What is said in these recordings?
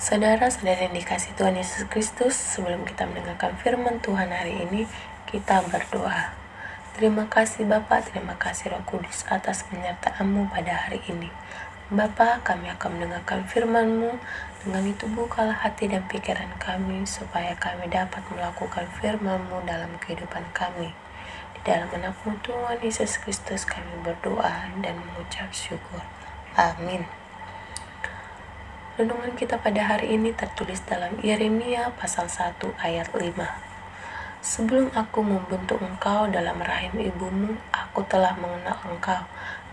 Saudara-saudara yang dikasihi Tuhan Yesus Kristus, sebelum kita mendengarkan firman Tuhan hari ini, kita berdoa. Terima kasih Bapa, terima kasih Roh Kudus atas penyertaan-Mu pada hari ini. Bapa, kami akan mendengarkan firman-Mu, dengan itu bukalah hati dan pikiran kami, supaya kami dapat melakukan firman-Mu dalam kehidupan kami. Di dalam nama Tuhan Yesus Kristus kami berdoa dan mengucap syukur. Amin. Renungan kita pada hari ini tertulis dalam Yeremia pasal 1 ayat 5. Sebelum aku membentuk engkau dalam rahim ibumu, aku telah mengenal engkau.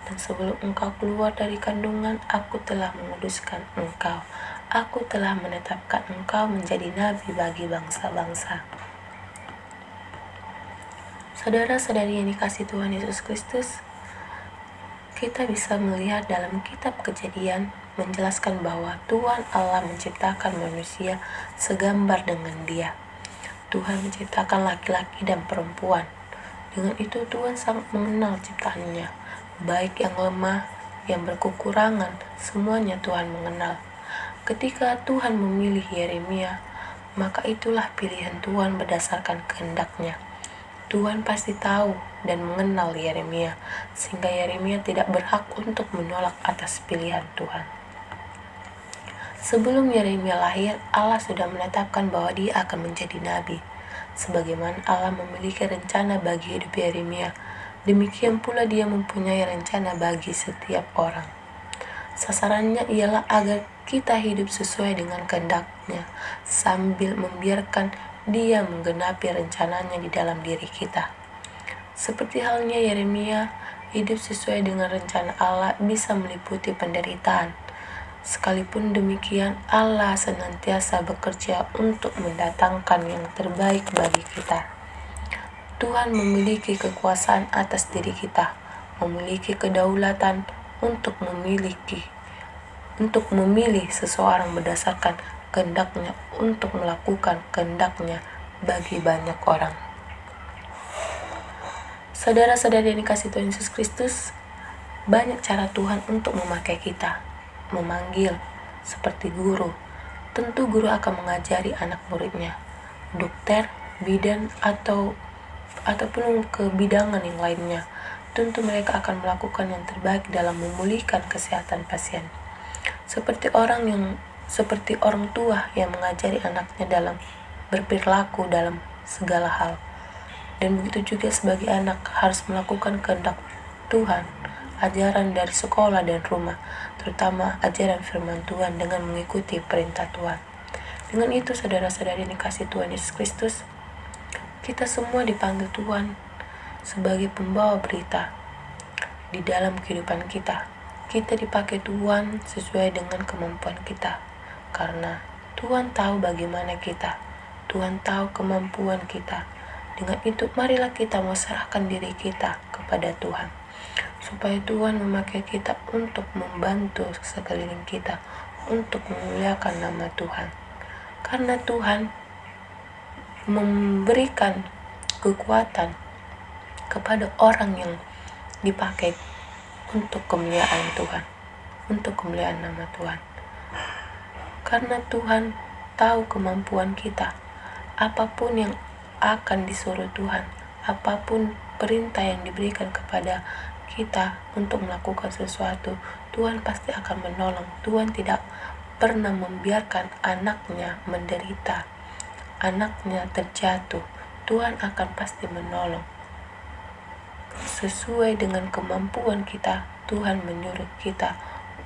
Dan sebelum engkau keluar dari kandungan, aku telah menguduskan engkau. Aku telah menetapkan engkau menjadi nabi bagi bangsa-bangsa. Saudara-saudari yang dikasihi Tuhan Yesus Kristus, kita bisa melihat dalam kitab Kejadian menjelaskan bahwa Tuhan Allah menciptakan manusia segambar dengan Dia. Tuhan menciptakan laki-laki dan perempuan. Dengan itu Tuhan sangat mengenal ciptaannya, baik yang lemah, yang berkekurangan, semuanya Tuhan mengenal. Ketika Tuhan memilih Yeremia, maka itulah pilihan Tuhan berdasarkan kehendak-Nya. Tuhan pasti tahu dan mengenal Yeremia, sehingga Yeremia tidak berhak untuk menolak atas pilihan Tuhan. Sebelum Yeremia lahir, Allah sudah menetapkan bahwa dia akan menjadi nabi. Sebagaimana Allah memiliki rencana bagi hidup Yeremia, demikian pula Dia mempunyai rencana bagi setiap orang. Sasarannya ialah agar kita hidup sesuai dengan kehendak-Nya, sambil membiarkan Dia menggenapi rencananya di dalam diri kita. Seperti halnya Yeremia, hidup sesuai dengan rencana Allah bisa meliputi penderitaan. Sekalipun demikian, Allah senantiasa bekerja untuk mendatangkan yang terbaik bagi kita. Tuhan memiliki kekuasaan atas diri kita, memiliki kedaulatan untuk memilih seseorang berdasarkan kehendak-Nya, untuk melakukan kehendak-Nya bagi banyak orang. Saudara-saudari yang dikasihi Tuhan Yesus Kristus, banyak cara Tuhan untuk memakai kita, memanggil seperti guru. Tentu guru akan mengajari anak muridnya, dokter, bidan, ataupun kebidangan yang lainnya. Tentu mereka akan melakukan yang terbaik dalam memulihkan kesehatan pasien. Seperti orang tua yang mengajari anaknya dalam berperilaku dalam segala hal. Dan begitu juga sebagai anak harus melakukan kehendak Tuhan, ajaran dari sekolah dan rumah, terutama ajaran firman Tuhan dengan mengikuti perintah Tuhan. Dengan itu saudara-saudari yang dikasihi Tuhan Yesus Kristus, kita semua dipanggil Tuhan sebagai pembawa berita di dalam kehidupan kita. Kita dipakai Tuhan sesuai dengan kemampuan kita, karena Tuhan tahu bagaimana kita, Tuhan tahu kemampuan kita. Dengan itu marilah kita serahkan diri kita kepada Tuhan, supaya Tuhan memakai kita untuk membantu sekeliling kita, untuk memuliakan nama Tuhan. Karena Tuhan memberikan kekuatan kepada orang yang dipakai untuk kemuliaan Tuhan, untuk kemuliaan nama Tuhan. Karena Tuhan tahu kemampuan kita, apapun yang akan disuruh Tuhan, apapun perintah yang diberikan kepada kita untuk melakukan sesuatu, Tuhan pasti akan menolong. Tuhan tidak pernah membiarkan anaknya menderita, anaknya terjatuh. Tuhan akan pasti menolong. Sesuai dengan kemampuan kita, Tuhan menyuruh kita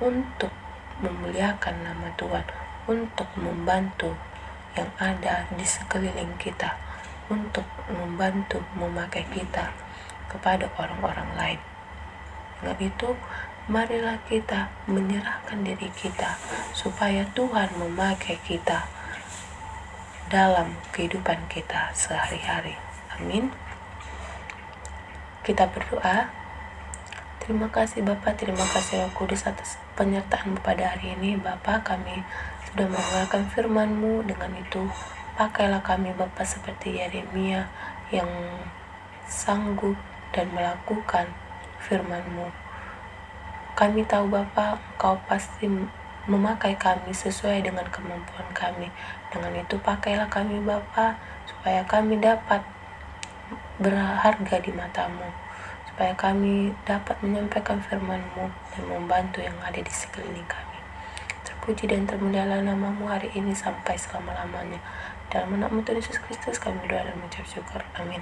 untuk memuliakan nama Tuhan, untuk membantu yang ada di sekeliling kita, untuk membantu memakai kita kepada orang-orang lain. Dengan itu, marilah kita menyerahkan diri kita supaya Tuhan memakai kita dalam kehidupan kita sehari-hari. Amin. Kita berdoa. Terima kasih Bapa, terima kasih Roh Kudus atas penyertaan-Mu pada hari ini. Bapa, kami sudah mendengarkan firman-Mu. Dengan itu pakailah kami Bapa seperti Yeremia yang sanggup dan melakukan firman-Mu. Kami tahu Bapa, Engkau pasti memakai kami sesuai dengan kemampuan kami. Dengan itu pakailah kami Bapa, supaya kami dapat berharga di matamu, supaya kami dapat menyampaikan firman-Mu dan membantu yang ada di sekeliling kami. Terpuji dan termulialah nama-Mu hari ini sampai selama-lamanya. Dalam nama Tuhan Yesus Kristus kami berdoa dan mengucap syukur. Amin.